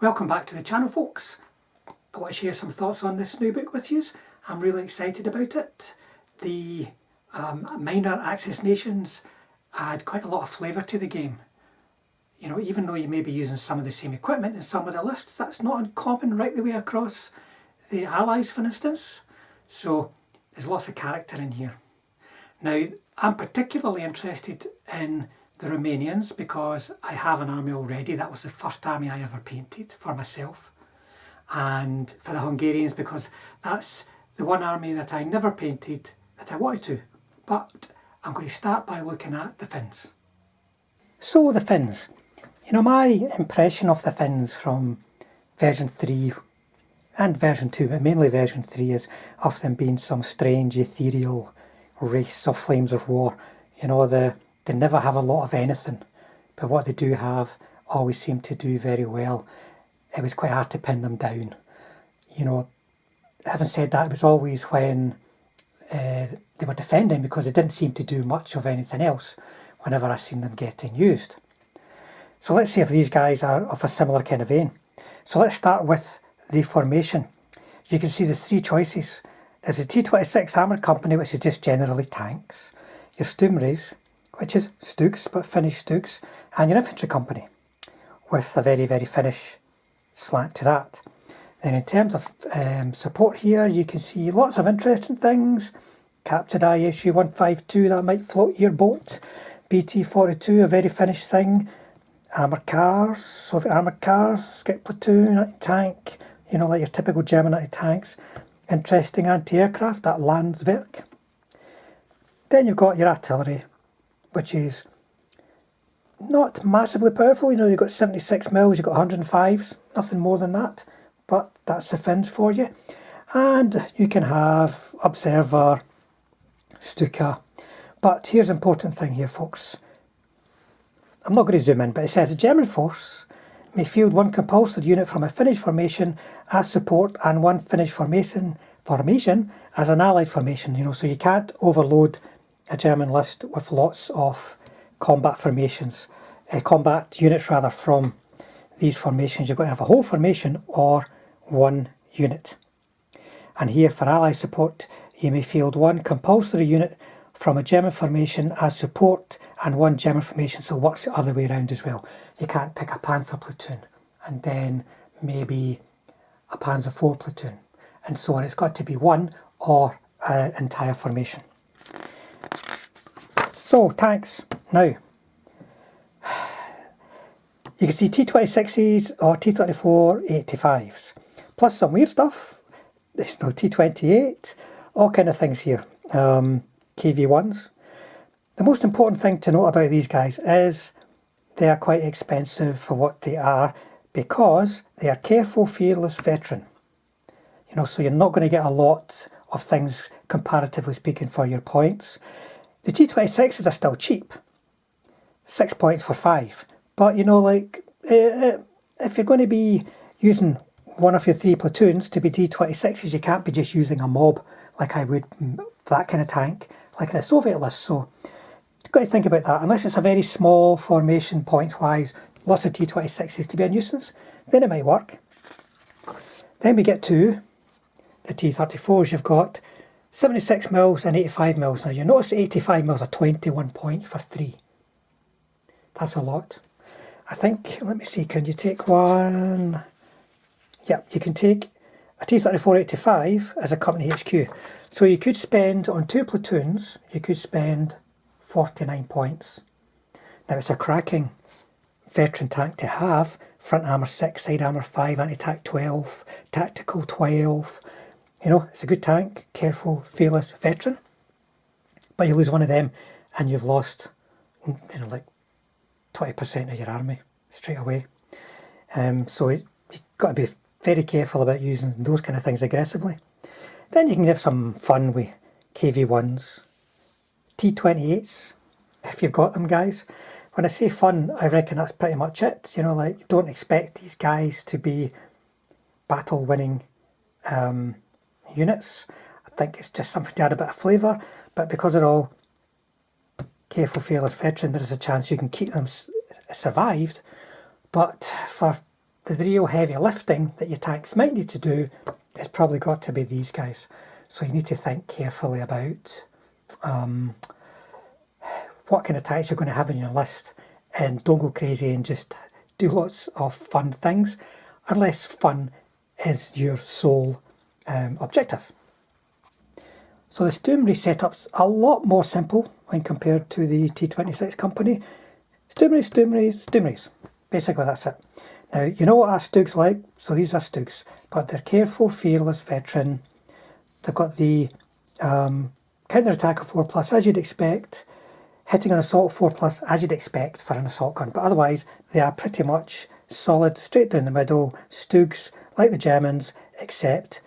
Welcome back to the channel, folks. I want to share some thoughts on this new book with you. I'm really excited about it. The minor Axis nations add quite a lot of flavour to the game. You know, even though you may be using some of the same equipment in some of the lists, that's not uncommon right the way across the Allies, for instance. So there's lots of character in here. Now, I'm particularly interested in the Romanians because I have an army already. That was the first army I ever painted for myself. And for the Hungarians because that's the one army that I never painted that I wanted to. But I'm going to start by looking at the Finns. So the Finns. You know, my impression of the Finns from version 3 and version 2, but mainly version 3, is of them being some strange ethereal race of flames of war. You know, they never have a lot of anything, but what they do have always seem to do very well. It was quite hard to pin them down. You know, having said that, it was always when they were defending, because they didn't seem to do much of anything else whenever I seen them getting used. So let's see if these guys are of a similar kind of vein. So let's start with the formation. You can see the three choices. There's a T26 Armoured Company, which is just generally tanks. Your Stumres, which is Stugs, but Finnish Stugs. And your Infantry Company, with a very, very Finnish slant to that. Then in terms of support here, you can see lots of interesting things. Captured ISU 152, that might float your boat. BT-42, a very Finnish thing. Armoured cars, Soviet armoured cars, Skip Platoon, anti-tank, you know, like your typical German anti-tanks. Interesting anti-aircraft, that Landswerk. Then you've got your artillery, which is not massively powerful. You know, you've got 76 mils, you've got 105s, nothing more than that. But that's the Finns for you. And you can have Observer, Stuka. But here's an important thing here, folks. I'm not going to zoom in, but it says a German force may field one compulsory unit from a Finnish formation as support and one Finnish formation as an Allied formation. You know, so you can't overload a German list with lots of combat formations, combat units rather, from these formations. You've got to have a whole formation or one unit. And here for Allied support, you may field one compulsory unit from a German formation as support and one German formation, so it works the other way around as well. You can't pick a Panther platoon and then maybe a Panzer IV platoon and so on. It's got to be one or an entire formation. So tanks. Now, you can see T26s or T34 85s, plus some weird stuff. There's no T28, all kind of things here. KV1s. The most important thing to note about these guys is they are quite expensive for what they are, because they are careful, fearless veteran. You know, so you're not going to get a lot of things, comparatively speaking, for your points. The T26s are still cheap. 6 points for 5. But, you know, like, if you're going to be using one of your 3 platoons to be T26s, you can't be just using a mob like I would for that kind of tank, like in a Soviet list. So you've got to think about that. Unless it's a very small formation points-wise, lots of T26s to be a nuisance, then it might work. Then we get to the T34s. You've got 76 mils and 85 mils. Now you notice the 85 mils are 21 points for 3. That's a lot. I think, let me see, can you take one? Yeah, you can take a T34-85 as a company HQ. So you could spend, on 2 platoons, you could spend 49 points. Now it's a cracking veteran tank to have. Front armour 6, side armour 5, anti-tank 12, tactical 12. You know, it's a good tank, careful, fearless veteran. But you lose one of them and you've lost, you know, like 20% of your army straight away. So you've got to be very careful about using those kind of things aggressively. Then you can have some fun with KV1s, T28s, if you've got them, guys. When I say fun, I reckon that's pretty much it. You know, like, don't expect these guys to be battle-winning units. I think it's just something to add a bit of flavour, but because they're all careful, fearless veteran, there is a chance you can keep them survived. But for the real heavy lifting that your tanks might need to do is probably got to be these guys. So you need to think carefully about what kind of tanks you're going to have in your list, and don't go crazy and just do lots of fun things unless fun is your sole objective. So the Sturmey setup's a lot more simple when compared to the T26 company. Sturmeys. Basically that's it. Now you know what our Stug's like, so these are Stugs, but they're careful, fearless, veteran. They've got the counter-attack of 4+, as you'd expect. Hitting an assault 4+, as you'd expect for an assault gun. But otherwise, they are pretty much solid, straight down the middle, Stugs, like the Germans, except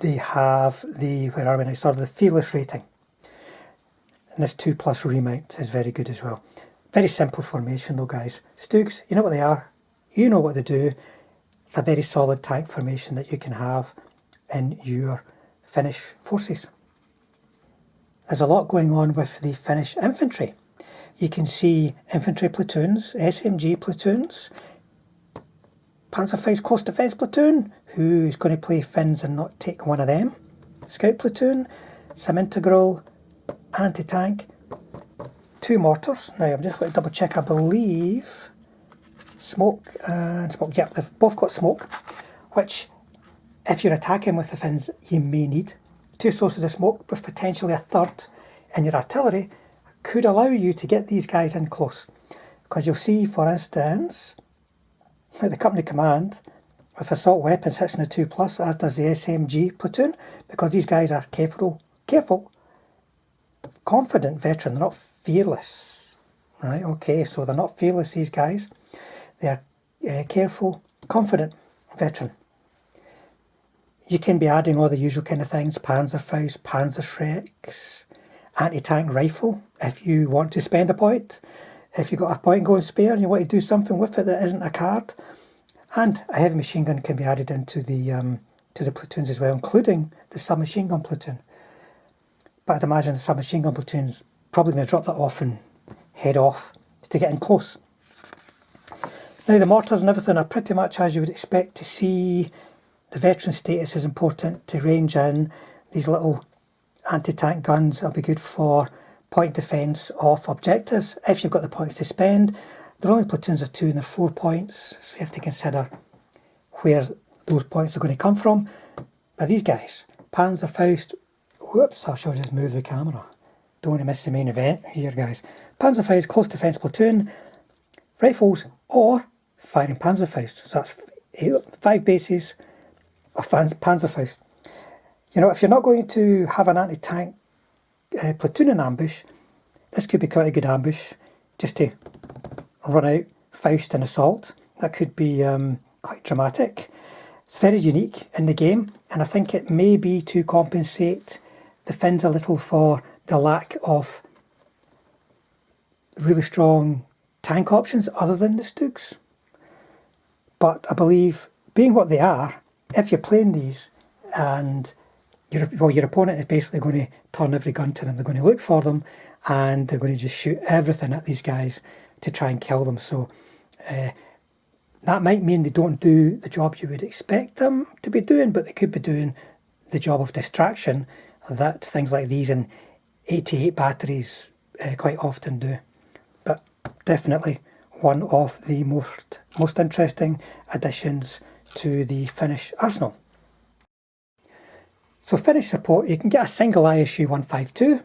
they have the, where are we now, sort of the fearless rating. And this 2+ remount is very good as well. Very simple formation though, guys. Stugs, you know what they are, you know what they do. It's a very solid tank formation that you can have in your Finnish forces. There's a lot going on with the Finnish infantry. You can see infantry platoons, SMG platoons, Panzer IV close defence platoon, who is going to play Finns and not take one of them, scout platoon, some integral, anti-tank, 2 mortars. Now I'm just going to double check, I believe smoke and smoke, yeah, they've both got smoke, which if you're attacking with the Finns you may need. 2 sources of smoke with potentially a third in your artillery could allow you to get these guys in close, because you'll see, for instance, like the company command with assault weapons hits in the 2+, as does the SMG platoon, because these guys are careful, confident veteran. They're not fearless, right? Okay, so they're not fearless, these guys. They're careful, confident veteran. You can be adding all the usual kind of things, Panzerfaust, Panzerschrecks, anti-tank rifle, if you want to spend a point. If you've got a point going spare and you want to do something with it that isn't a card. And a heavy machine gun can be added into the platoons as well, including the submachine gun platoon. But I'd imagine the submachine gun platoon's probably going to drop that off and head off to get in close. Now the mortars and everything are pretty much as you would expect to see. The veteran status is important to range in. These little anti-tank guns will be good for point defence of objectives if you've got the points to spend. They're only platoons of 2 and they're 4 points, so you have to consider where those points are going to come from. But these guys, Panzerfaust, whoops, I should just move the camera. Don't want to miss the main event here, guys. Panzerfaust, close defence platoon, rifles or firing Panzerfaust. So that's 5 bases of Panzerfaust. You know, if you're not going to have an anti-tank platoon in ambush, this could be quite a good ambush, just to run out Faust and assault. That could be quite dramatic. It's very unique in the game, and I think it may be to compensate the Finns a little for the lack of really strong tank options other than the Stugs. But I believe, being what they are, if you're playing these and your opponent is basically going to turn every gun to them, they're going to look for them and they're going to just shoot everything at these guys to try and kill them. So that might mean they don't do the job you would expect them to be doing, but they could be doing the job of distraction that things like these in 88 batteries quite often do. But definitely one of the most interesting additions to the Finnish arsenal. So Finnish support, you can get a single ISU 152,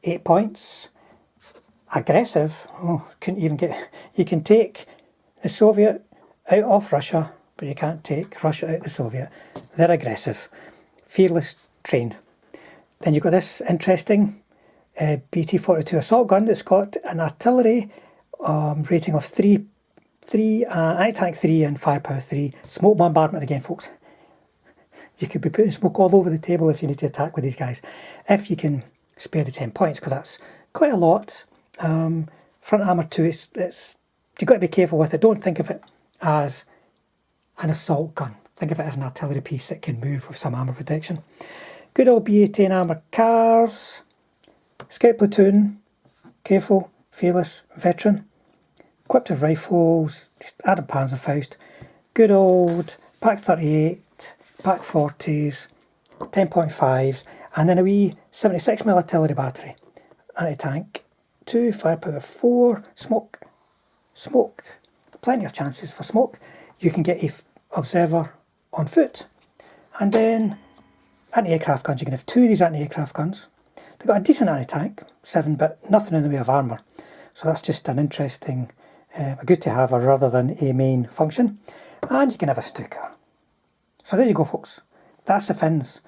8 points, aggressive, couldn't even get, you can take the Soviet out of Russia, but you can't take Russia out of the Soviet. They're aggressive, fearless, trained. Then you've got this interesting BT-42 assault gun that's got an artillery rating of 3, anti-tank 3 and firepower 3. Smoke bombardment again, folks. You could be putting smoke all over the table if you need to attack with these guys. If you can spare the 10 points, because that's quite a lot. Front armour 2, you've got to be careful with it. Don't think of it as an assault gun. Think of it as an artillery piece that can move with some armour protection. Good old B-18 armoured cars. Scout platoon, careful, fearless, veteran. equipped with rifles, just added Panzerfaust, good old Pak 38, Pak 40s, 10.5s, and then a wee 76mm artillery battery, anti-tank, 2, firepower 4, smoke, plenty of chances for smoke. You can get a observer on foot, and then anti-aircraft guns. You can have 2 of these anti-aircraft guns. They've got a decent anti-tank, 7, but nothing in the way of armour. So that's just an interesting, a good to have rather than a main function. And you can have a Stuka. So there you go, folks. That's the Finns.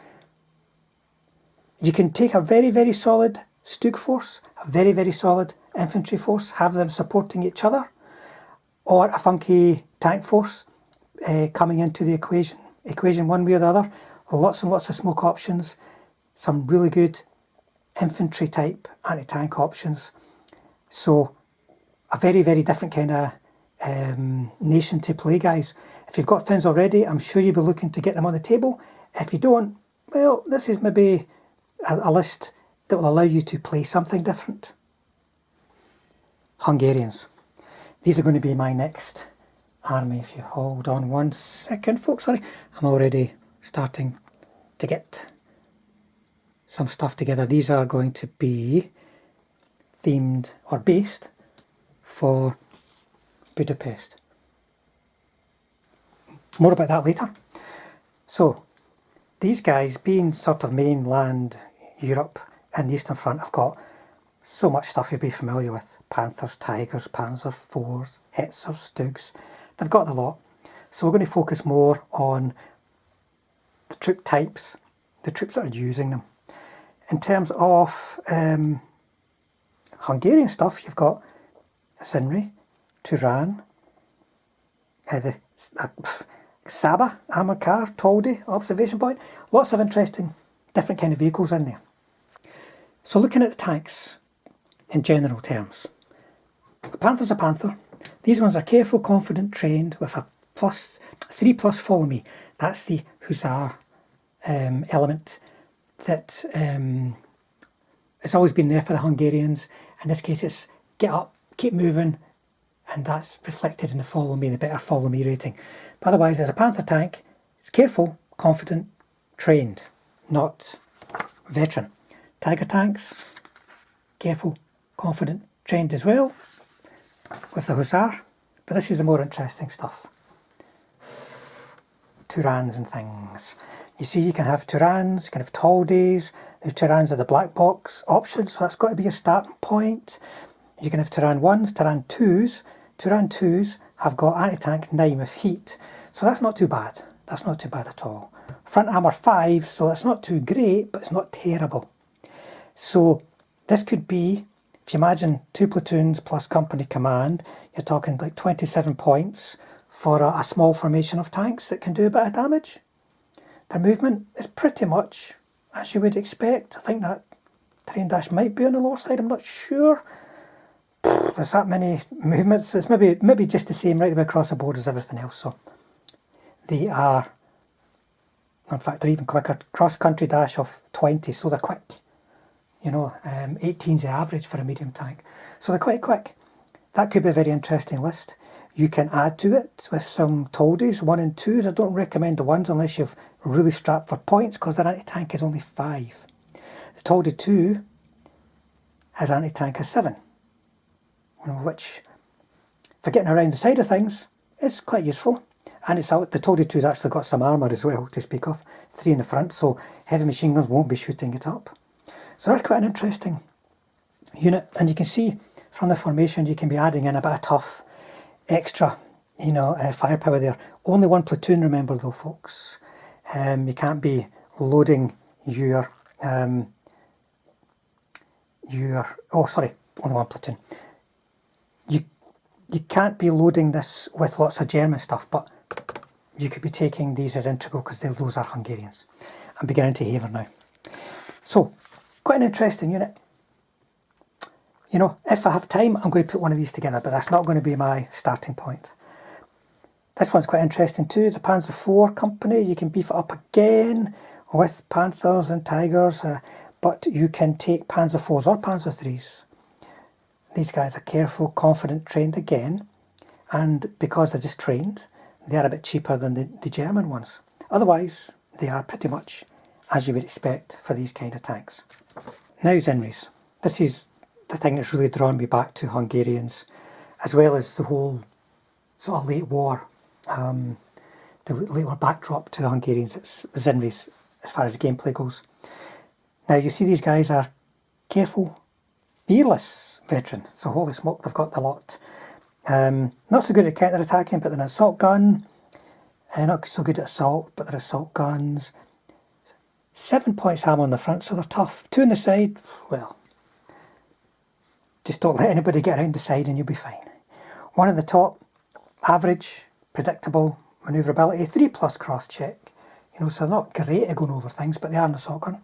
You can take a very, very solid Stuk force, a very, very solid infantry force, have them supporting each other, or a funky tank force coming into the equation one way or the other. Lots and lots of smoke options, some really good infantry type anti-tank options. So a very, very different kind of nation to play, guys. If you've got Finns already, I'm sure you'll be looking to get them on the table. If you don't, well, this is maybe a list that will allow you to play something different. Hungarians. These are going to be my next army. If you hold on 1 second, folks, sorry. I'm already starting to get some stuff together. These are going to be themed or based for Budapest. More about that later. So these guys, being sort of mainland Europe and the Eastern Front, have got so much stuff you'll be familiar with. Panthers, Tigers, Panzer IVs, Hetzers, Stugs. They've got a lot. So we're going to focus more on the troop types, the troops that are using them. In terms of Hungarian stuff, you've got Sinri, Turan, Saba, armoured car, Toldi, observation point. Lots of interesting different kind of vehicles in there. So looking at the tanks in general terms, a Panther's a Panther. These ones are careful, confident, trained with a +3+ follow me. That's the Hussar element that it's always been there for the Hungarians. In this case, it's get up, keep moving, and that's reflected in the follow me, the better follow me rating. But otherwise, as a Panther tank, it's careful, confident, trained, not veteran. Tiger tanks, careful, confident, trained as well, with the Hussar. But this is the more interesting stuff. Turans and things. You see, you can have Turans, you can have Taldis. The Turans are the black box option, so that's got to be your starting point. You can have Turan 1s, Turan 2s. Turan 2s have got anti-tank 9 with heat, so that's not too bad. That's not too bad at all. Front armour 5, so it's not too great, but it's not terrible. So this could be, if you imagine 2 platoons plus company command, you're talking like 27 points for a small formation of tanks that can do a bit of damage. Their movement is pretty much as you would expect. I think that terrain dash might be on the lower side, I'm not sure. There's that many movements. It's maybe just the same right the way across the board as everything else. So they are, in fact, they're even quicker. Cross-country dash of 20, so they're quick. You know, 18's the average for a medium tank. So they're quite quick. That could be a very interesting list. You can add to it with some Toldis, 1 and 2s. I don't recommend the 1s unless you've really strapped for points, because their anti-tank is only 5. The Toldi 2 has anti-tank of 7, which, for getting around the side of things, is quite useful. And it's out, the Toldi 2's actually got some armour as well to speak of, 3 in the front, so heavy machine guns won't be shooting it up. So that's quite an interesting unit, and you can see from the formation you can be adding in a bit of tough extra, firepower there. Only 1 platoon, remember though, folks. You can't be loading your only 1 platoon. You can't be loading this with lots of German stuff, but you could be taking these as integral because those are Hungarians. I'm beginning to haver now. So, quite an interesting unit. You know, if I have time, I'm going to put one of these together, but that's not going to be my starting point. This one's quite interesting too. The Panzer IV company, you can beef it up again with Panthers and Tigers, but you can take Panzer IVs or Panzer IIIs. These guys are careful, confident, trained again. and because they're just trained, they're a bit cheaper than the German ones. Otherwise, they are pretty much as you would expect for these kind of tanks. Now Zinris. This is the thing that's really drawn me back to Hungarians, as well as the whole sort of late war, the late war backdrop to the Hungarians. It's the Zinris as far as the gameplay goes. Now you see these guys are careful, fearless veteran. So holy smoke, they've got the lot. Not so good at counter-attacking, but they're an assault gun. Not so good at assault, but they're assault guns. 7 points hammer on the front, so they're tough. 2 on the side, well, just don't let anybody get around the side and you'll be fine. 1 on the top, average, predictable manoeuvrability, 3+ cross check. You know, so they're not great at going over things, but they are an assault gun.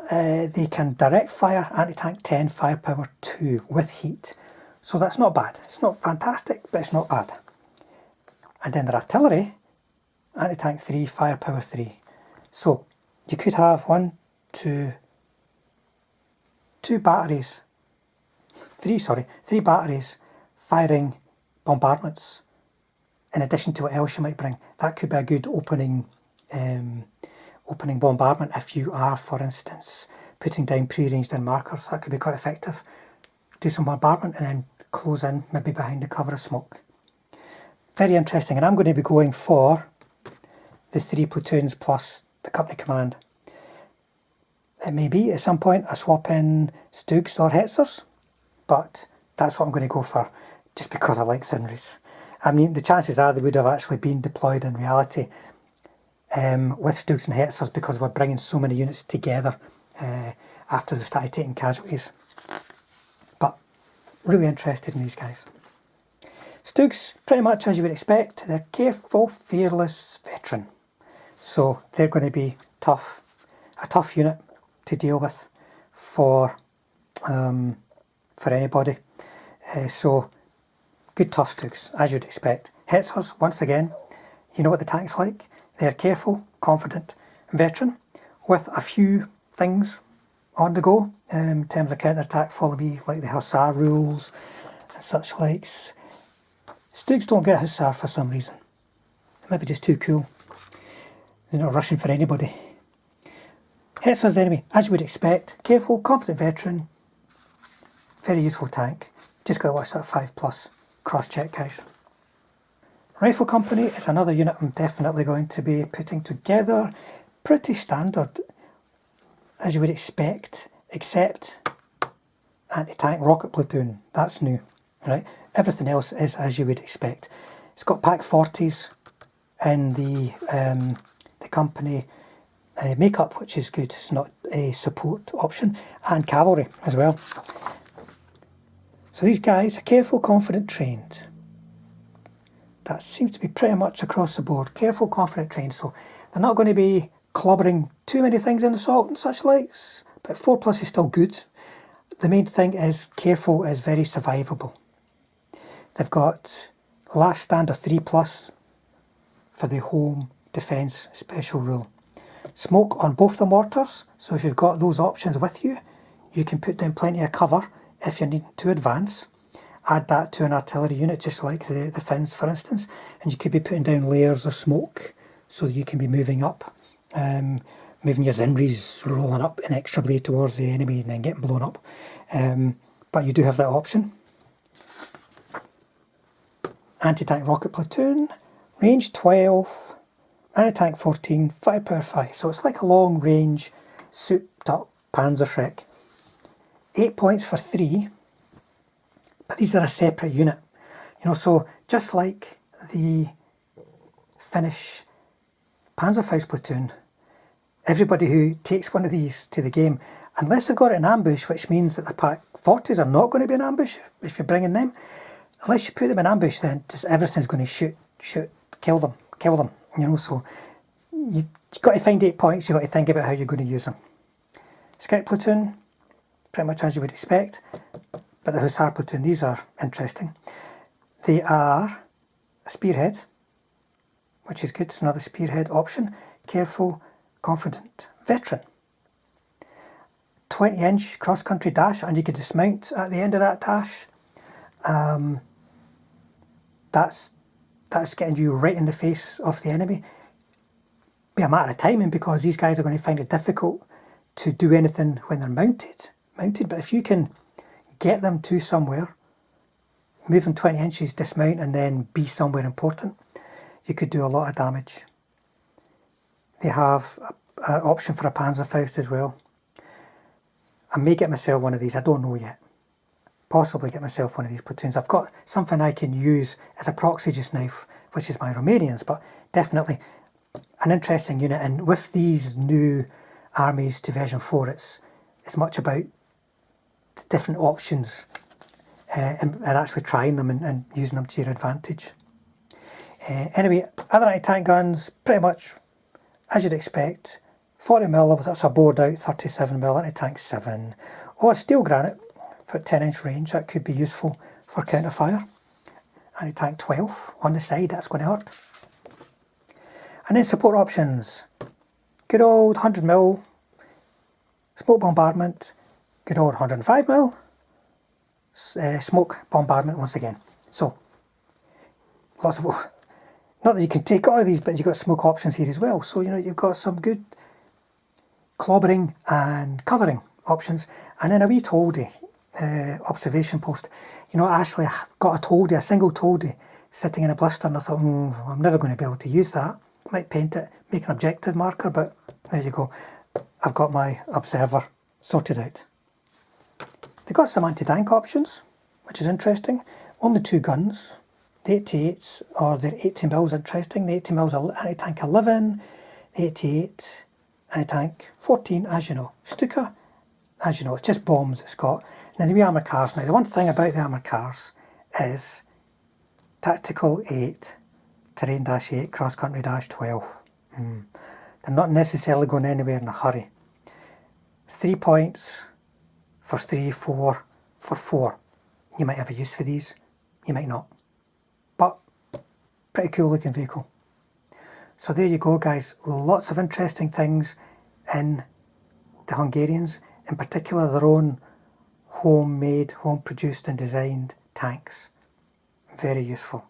They can direct fire, anti-tank 10, firepower 2 with heat. So that's not bad. It's not fantastic, but it's not bad. And then their artillery, anti-tank 3, firepower 3. So you could have 3 batteries firing bombardments in addition to what else you might bring. That could be a good opening bombardment if you are, for instance, putting down pre-arranged in markers. That could be quite effective. Do some bombardment and then close in, maybe behind the cover of smoke. Very interesting, and I'm going to be going for the 3 platoons plus the company command. It may be at some point I swap in Stugs or Hetzers, but that's what I'm going to go for, just because I like Zinris. I mean, the chances are they would have actually been deployed in reality with Stugs and Hetzers, because we're bringing so many units together after they started taking casualties. But really interested in these guys. Stugs, pretty much as you would expect, they're careful, fearless veteran. So they're going to be tough, a tough unit to deal with for anybody. So good tough Stugs, as you'd expect. Hetzers, once again, you know what the tank's like. They're careful, confident, veteran, with a few things on the go in terms of counter-attack, follow me, like the Hussar rules and such likes. Stugs don't get Hussar for some reason. They might be just too cool. They're not rushing for anybody. Hetzers enemy, as you would expect, careful, confident veteran, very useful tank. Just got to watch that 5+ cross check, guys. Rifle company is another unit I'm definitely going to be putting together. Pretty standard, as you would expect, except anti-tank rocket platoon. That's new, right? Everything else is as you would expect. It's got Pak 40s in the company makeup, which is good. It's not a support option, and cavalry as well. So these guys are careful, confident, trained. That seems to be pretty much across the board. Careful, confident, trained. So they're not going to be clobbering too many things in assault and such likes, but 4+ is still good. The main thing is careful is very survivable. They've got last stand of 3+ for the home defence special rule. Smoke on both the mortars, so if you've got those options with you, you can put down plenty of cover if you're needing to advance. Add that to an artillery unit, just like the Finns, for instance, and you could be putting down layers of smoke so that you can be moving up, moving your Zinris, rolling up inexorably towards the enemy and then getting blown up. But you do have that option. Anti-tank rocket platoon, range 12, anti-tank 14, firepower 5. So it's like a long range, souped up Panzer Schreck. 8 points for 3. But these are a separate unit, you know, so just like the Finnish Panzer IV platoon, everybody who takes one of these to the game, unless they've got it in ambush, which means that the Pak 40s are not going to be in ambush if you're bringing them, unless you put them in ambush, then just everything's going to shoot, kill them, you know, so you've got to find 8 points, you've got to think about how you're going to use them. Scout platoon, pretty much as you would expect. But the Hussar platoon, these are interesting. They are a spearhead, which is good. It's another spearhead option. Careful, confident, veteran. 20-inch cross-country dash, and you can dismount at the end of that dash. that's getting you right in the face of the enemy. Be a matter of timing, because these guys are going to find it difficult to do anything when they're mounted. But if you can get them to somewhere, move them 20 inches, dismount, and then be somewhere important, you could do a lot of damage. They have an option for a Panzer IV as well. I may get myself one of these, I don't know yet. Possibly get myself one of these platoons. I've got something I can use as a proxy just now, which is my Romanians, but definitely an interesting unit. And with these new armies to version 4, it's much about the different options and actually trying them and using them to your advantage. Anyway, other anti-tank guns, pretty much as you'd expect. 40mm, that's a bored out 37mm anti-tank 7, or steel granite for 10-inch range. That could be useful for counter-fire. Anti-tank 12 on the side, that's going to hurt. And then support options. Good old 100mm smoke bombardment. Good old 105mm smoke bombardment once again. So, lots of, not that you can take all of these, but you've got smoke options here as well. So, you know, you've got some good clobbering and covering options. And then a wee toldie observation post. You know, I actually got a toldie, a single toldie, sitting in a blister, and I thought, I'm never going to be able to use that. I might paint it, make an objective marker, but there you go. I've got my observer sorted out. They've got some anti-tank options, which is interesting. Only 2 guns. The 88s, or their 80mm, interesting. The 80mm anti-tank 11, the 88 anti-tank 14, as you know. Stuka, as you know, it's just bombs it's got. Now the wee armoured cars. Now the one thing about the armoured cars is Tactical 8, Terrain-8, Cross-Country-12. They're not necessarily going anywhere in a hurry. 3 points for 3, 4 for 4. You might have a use for these, you might not. But pretty cool looking vehicle. So there you go, guys. Lots of interesting things in the Hungarians, in particular their own homemade, home produced and designed tanks. Very useful.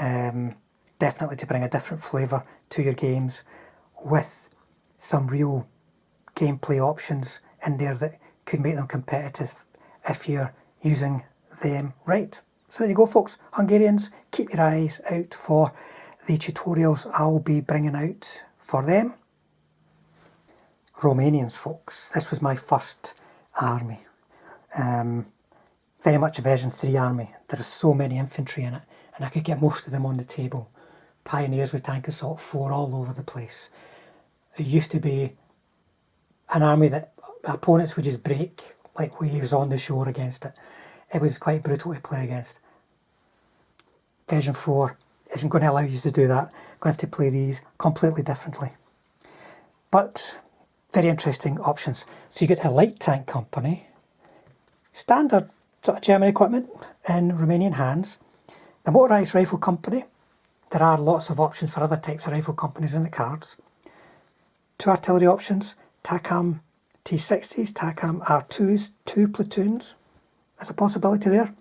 Definitely to bring a different flavour to your games, with some real gameplay options in there that could make them competitive if you're using them right. So there you go, folks. Hungarians, keep your eyes out for the tutorials I'll be bringing out for them. Romanians, folks. This was my first army. Very much a version 3 army. There are so many infantry in it, and I could get most of them on the table. Pioneers with Tank Assault 4 all over the place. It used to be an army that opponents would just break like waves on the shore against it. It was quite brutal to play against. Version 4 isn't going to allow you to do that. Going to have to play these completely differently. But very interesting options. So you get a light tank company, standard sort of German equipment in Romanian hands. The motorised rifle company. There are lots of options for other types of rifle companies in the cards. 2 artillery options, TACAM T60s, TACAM R2s, 2 platoons. There's a possibility there.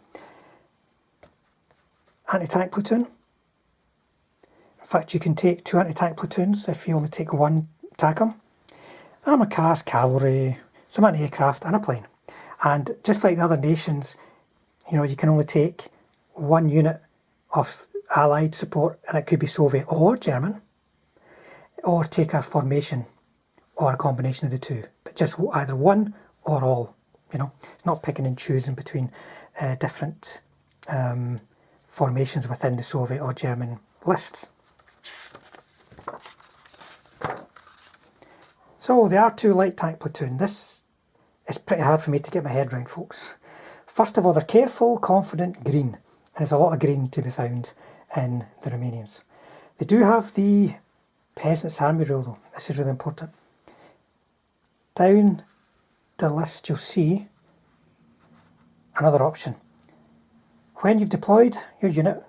Anti-tank platoon. In fact, you can take 2 anti-tank platoons if you only take 1 TACAM. Armoured cars, cavalry, some anti-aircraft and a plane. And just like the other nations, you know, you can only take 1 unit of Allied support, and it could be Soviet or German, or take a formation or a combination of the 2, but just either 1 or all. You know, it's not picking and choosing between different formations within the Soviet or German lists. So the R2 light tank platoon. This is pretty hard for me to get my head around, folks. First of all, they're careful, confident, green, and there's a lot of green to be found in the Romanians. They do have the Peasants' Army rule though. This is really important. Down the list you'll see another option. When you've deployed your unit,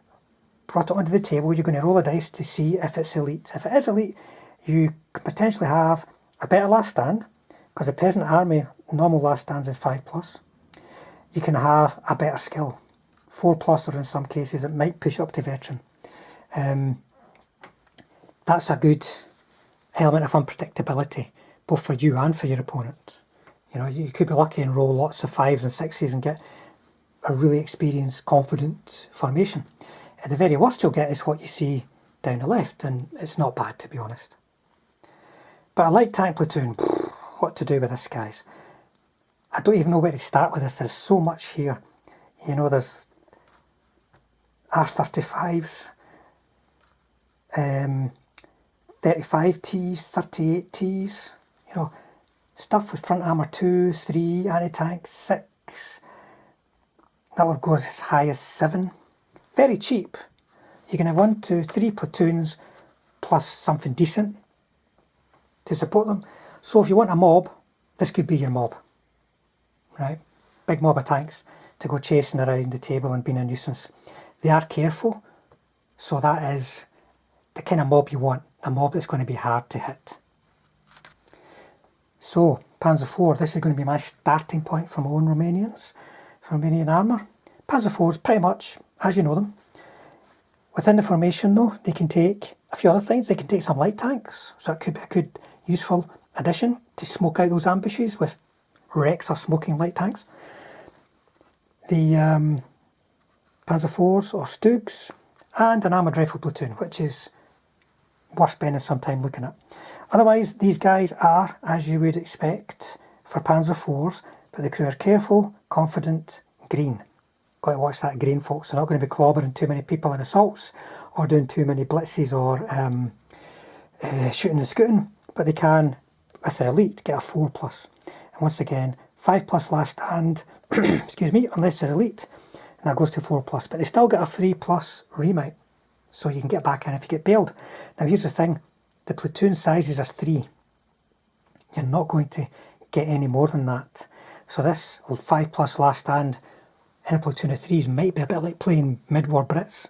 brought it onto the table, you're going to roll a dice to see if it's elite. If it is elite, you could potentially have a better last stand, because the Peasant Army normal last stands is 5+. You can have a better skill, 4+, or in some cases it might push up to veteran. That's a good element of unpredictability, both for you and for your opponent. You know, you could be lucky and roll lots of 5s and 6s and get a really experienced, confident formation. And the very worst you'll get is what you see down the left, and it's not bad, to be honest. But a light tank platoon, what to do with this, guys? I don't even know where to start with this. There's so much here. You know, there's R35s, 35Ts, 38Ts, you know, stuff with front armour 2, 3, anti-tank 6. That one goes as high as 7. Very cheap. You can have 1, 2, 3 platoons plus something decent to support them. So if you want a mob, this could be your mob, right? Big mob of tanks to go chasing around the table and being a nuisance. They are careful, so that is the kind of mob you want, a mob that's going to be hard to hit. So, Panzer IV, this is going to be my starting point for my own Romanian armour. Panzer IVs, pretty much as you know them. Within the formation though, they can take a few other things. They can take some light tanks, so it could be a good, useful addition to smoke out those ambushes with wrecks of smoking light tanks. The Panzer IVs or Stugs, and an armoured rifle platoon, which is worth spending some time looking at. Otherwise, these guys are, as you would expect for Panzer IVs, but the crew are careful, confident, green. Got to watch that green, folks. They're not going to be clobbering too many people in assaults or doing too many blitzes or shooting and scooting, but they can, if they're elite, get a 4+. And once again, 5+ last stand, excuse me, unless they're elite, and that goes to 4+, but they still get a 3+ remount, so you can get back in if you get bailed. Now here's the thing, the platoon sizes are 3. You're not going to get any more than that. So this 5+ last stand in a platoon of 3s might be a bit like playing mid-war Brits.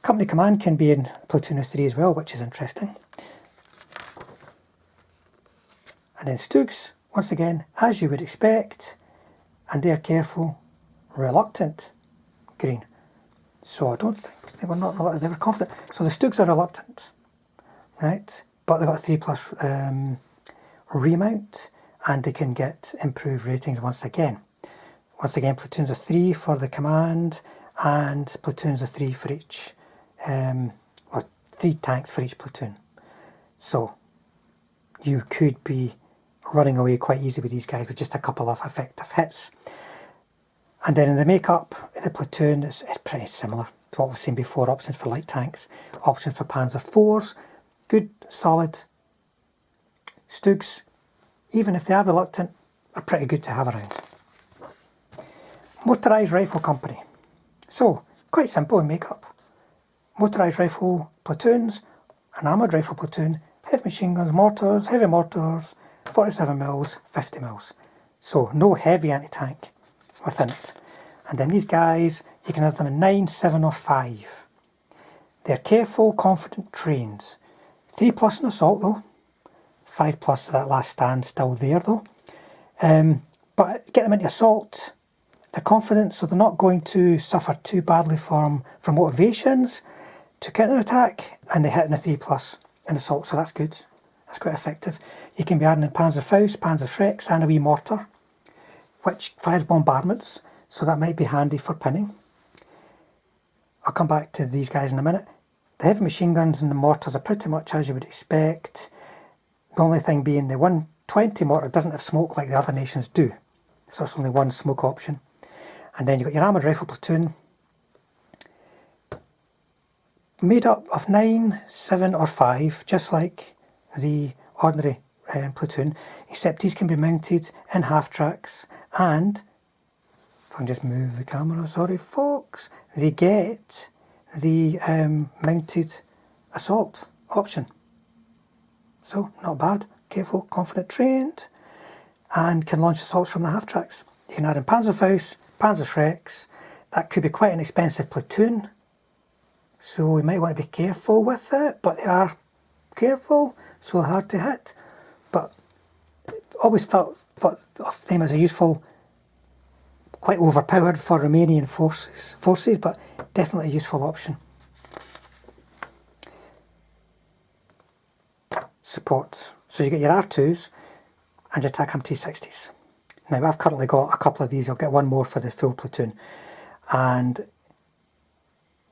Company command can be in a platoon of 3 as well, which is interesting. And then Stugs, once again, as you would expect, and they're careful, reluctant, green. So I don't think they were not reluctant, they were confident. So the Stugs are reluctant, right? But they've got a 3+ remount, and they can get improved ratings once again. Once again, platoons of 3 for the command, and platoons of 3 for each, or 3 tanks for each platoon. So you could be running away quite easy with these guys with just a couple of effective hits. And then in the makeup, in the platoon, it's pretty similar to what we've seen before. Options for light tanks, options for Panzer IVs, good, solid. Stugs, even if they are reluctant, are pretty good to have around. Motorised rifle company. So, quite simple in makeup. Motorised rifle platoons, an armoured rifle platoon, heavy machine guns, mortars, heavy mortars, 47mm, 50mm. So, no heavy anti-tank within it. And then these guys, you can have them in 9, 7 or 5. They're careful, confident, trained. 3+ in assault though. 5+ that last stand still there though. But get them into assault, they're confident, so they're not going to suffer too badly from motivations to counter-attack, and they hit in a 3+ in assault, so that's good. That's quite effective. You can be adding in Panzer Faust, Panzer Schrecks, and a wee mortar, which fires bombardments, so that might be handy for pinning. I'll come back to these guys in a minute. The heavy machine guns and the mortars are pretty much as you would expect. The only thing being the 120 mortar doesn't have smoke like the other nations do. So it's only one smoke option. And then you've got your armoured rifle platoon, made up of 9, 7 or 5, just like the ordinary platoon, except these can be mounted in half tracks, and if I can just move the camera, sorry folks, they get the mounted assault option. So not bad, careful, confident, trained, and can launch assaults from the half tracks. You can add in Panzer Faust, Panzer Schrecks. That could be quite an expensive platoon, so we might want to be careful with it, but they are careful, so hard to hit. But always thought of them as a useful quite overpowered for Romanian forces, but definitely a useful option. Support. So you get your R2s and your TACAM T60s. Now I've currently got a couple of these. I'll get one more for the full platoon, and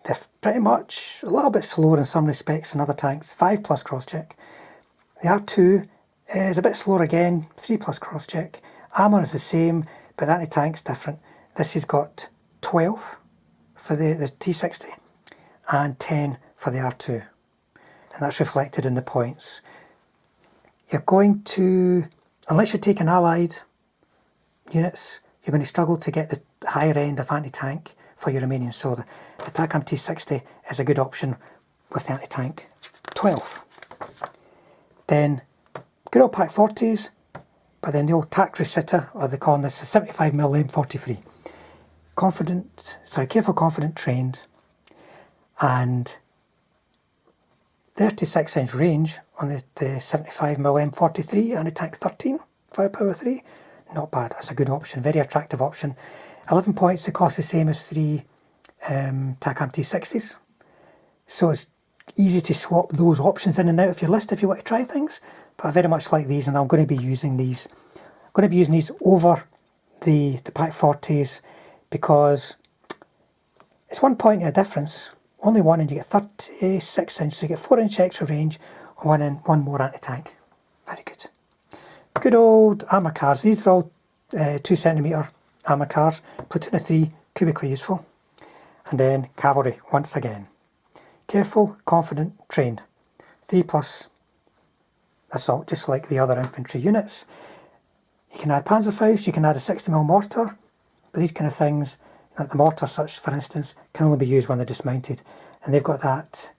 they're pretty much a little bit slower in some respects than other tanks. 5+ cross-check. The R2 is a bit slower again, 3+ cross-check. Armour is the same, but the anti-tank's different. This has got 12 for the T60 and 10 for the R2. And that's reflected in the points. You're going to, unless you take an allied units, you're going to struggle to get the higher end of anti-tank for your Romanians. So the TACAM T60 is a good option with the anti-tank 12. Then good old Pack 40s, but then the old TAC Resita, or they call this 75mm M43. Careful, confident, trained, and 36-inch range on the 75mm M43 and a tank 13, firepower 3. Not bad, that's a good option, very attractive option. 11 points, it costs the same as 3 TACAM T60s. So it's easy to swap those options in and out of your list if you want to try things. But I very much like these, and I'm going to be using these. I'm going to be using these over the Pack 40s because it's 1 point of difference. Only one, and you get 36 inch, so you get 4-inch extra range, one more anti-tank. Very good. Good old armour cars. These are all 2cm armour cars. Platoon of 3, could be quite useful. And then cavalry, once again. Careful, confident, trained. 3+ assault, just like the other infantry units. You can add Panzer IV, you can add a 60mm mortar, but these kind of things, like the mortar such for instance, can only be used when they're dismounted. And they've got that,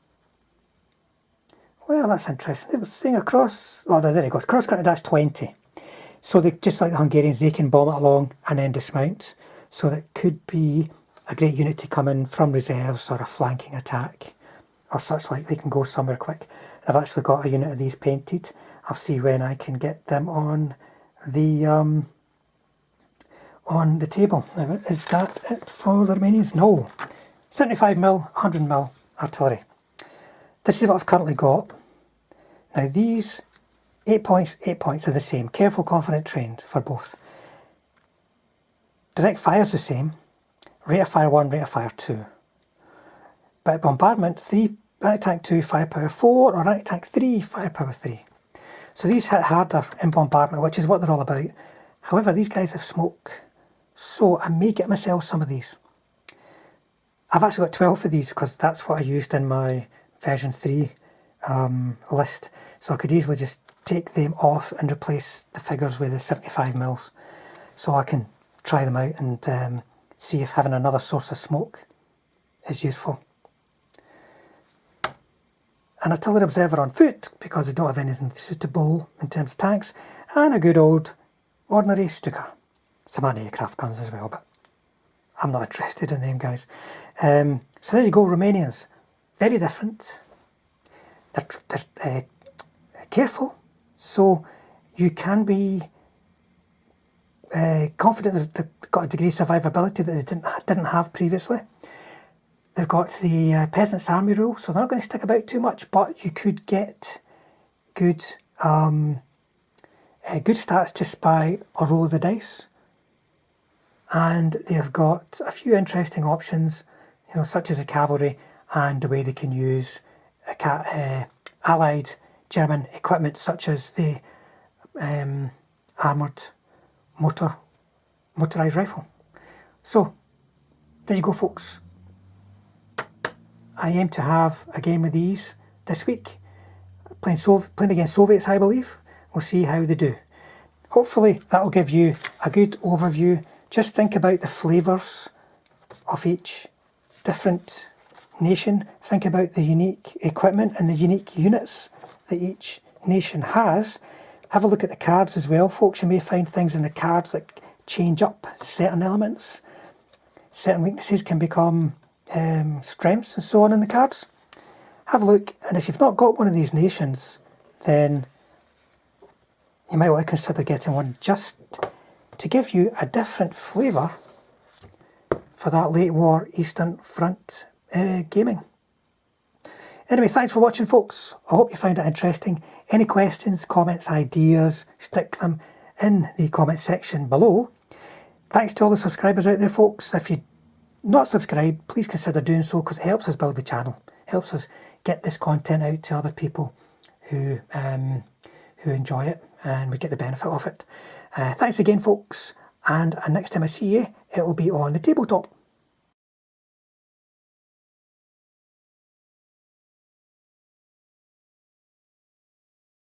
well that's interesting, they're saying across, oh no, there you go, cross country dash 20. So they, just like the Hungarians, they can bomb it along and then dismount. So that could be a great unit to come in from reserves or a flanking attack or such like. They can go somewhere quick. I've actually got a unit of these painted. I'll see when I can get them on the table. Now, is that it for the Romanians? No. 75mm, 100mm artillery. This is what I've currently got. Now these 8 points are the same. Careful, confident, trained for both. Direct fire is the same. Rate of fire 1, rate of fire 2. But bombardment 3, anti-tank 2, firepower 4, or anti-tank 3, firepower 3. So these hit harder in bombardment, which is what they're all about. However, these guys have smoke, so I may get myself some of these. I've actually got 12 of these because that's what I used in my version 3 list. So I could easily just take them off and replace the figures with the 75mm. So I can try them out and see if having another source of smoke is useful. An artillery observer on foot because I don't have anything suitable in terms of tanks, and a good old ordinary Stuka. Some anti-aircraft guns as well, but I'm not interested in them guys. So there you go, Romanians. Very different. They're careful, so you can be confident that they've got a degree of survivability that they didn't have previously. They've got the Peasants' Army rule, so they're not going to stick about too much, but you could get good good stats just by a roll of the dice. And they've got a few interesting options, you know, such as the cavalry and the way they can use allied German equipment, such as the armoured motorised rifle. So there you go, folks. I aim to have a game of these this week, playing against Soviets, I believe. We'll see how they do. Hopefully that'll give you a good overview. Just think about the flavours of each different nation. Think about the unique equipment and the unique units that each nation has. Have a look at the cards as well, folks. You may find things in the cards that change up certain elements. Certain weaknesses can become strengths and so on in the cards. Have a look, and if you've not got one of these nations, then you might want to consider getting one just to give you a different flavour for that late war Eastern Front gaming. Anyway, thanks for watching, folks. I hope you found it interesting. Any questions, comments, ideas, stick them in the comment section below. Thanks to all the subscribers out there, folks. If you're not subscribed, please consider doing so, because it helps us build the channel. It helps us get this content out to other people who enjoy it, and we get the benefit of it. Thanks again, folks, and next time I see you, it will be on the tabletop.